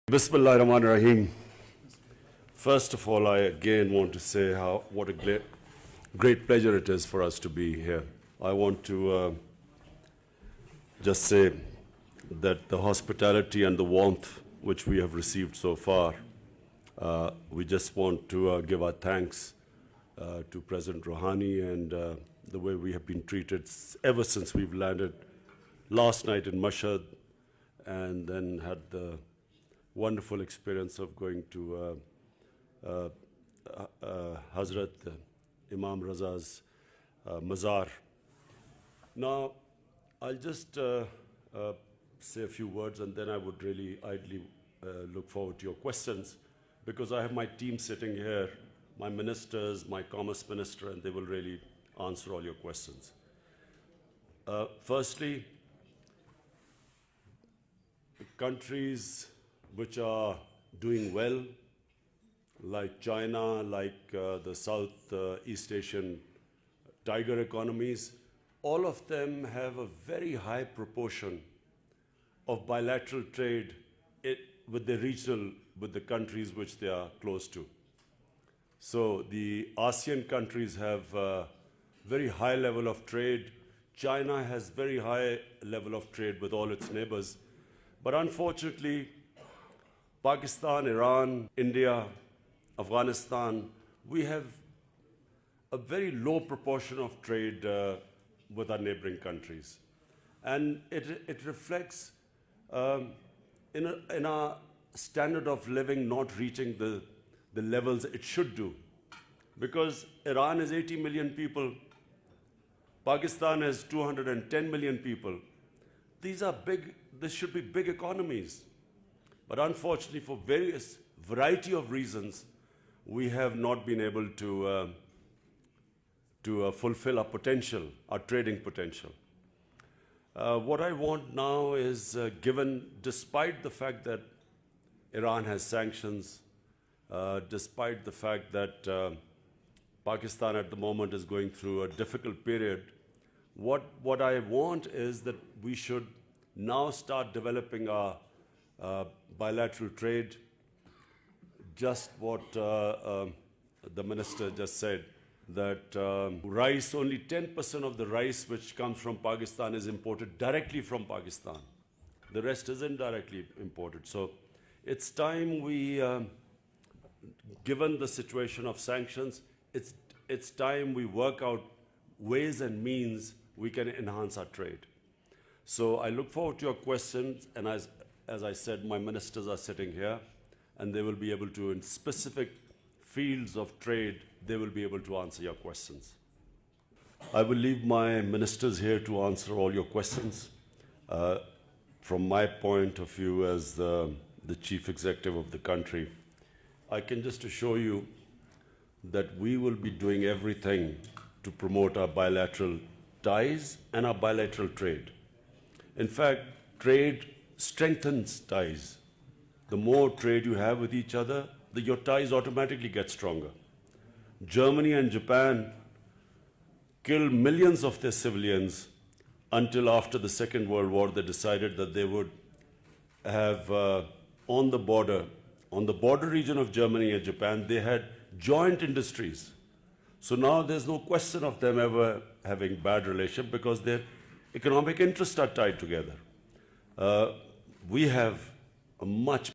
Bismillahirrahmanirrahim. First of all, I again want to say what a great pleasure it is for us to be here. I want to just say that the hospitality and the warmth which we have received so far, we just want to give our thanks to President Rouhani and the way we have been treated ever since we've landed last night in Mashhad and then had the wonderful experience of going to Hazrat Imam Raza's Mazar. Now, I'll just say a few words and then I would really idly look forward to your questions because I have my team sitting here, my ministers, my commerce minister, and they will really answer all your questions. Firstly, countries which are doing well, like China, like the Southeast Asian tiger economies, all of them have a very high proportion of bilateral trade with the countries which they are close to. So the ASEAN countries have a very high level of trade. China has very high level of trade with all its neighbors. But unfortunately, Pakistan, Iran, India, Afghanistan, we have a very low proportion of trade with our neighboring countries. And it reflects in our standard of living not reaching the levels it should do. Because Iran is 80 million people, Pakistan has 210 million people. These should be big economies. But unfortunately, for various variety of reasons, we have not been able to fulfill our potential, our trading potential. What I want now is, despite the fact that Iran has sanctions, despite the fact that Pakistan at the moment is going through a difficult period, what I want is that we should now start developing our bilateral trade. Just what the minister just said, that rice, only 10% of the rice which comes from Pakistan is imported directly from Pakistan. The rest is indirectly imported. So it's time we, given the situation of sanctions, it's time we work out ways and means we can enhance our trade. So I look forward to your questions, and as I said, my ministers are sitting here, and they will be able to, in specific fields of trade, they will be able to answer your questions. I will leave my ministers here to answer all your questions. From my point of view as the chief executive of the country, I can just assure you that we will be doing everything to promote our bilateral ties and our bilateral trade. In fact, trade strengthens ties. The more trade you have with each other, your ties automatically get stronger. Germany and Japan killed millions of their civilians until after the Second World War they decided that they would have on the border region of Germany and Japan, they had joint industries. So now there's no question of them ever having bad relations because their economic interests are tied together. We have a much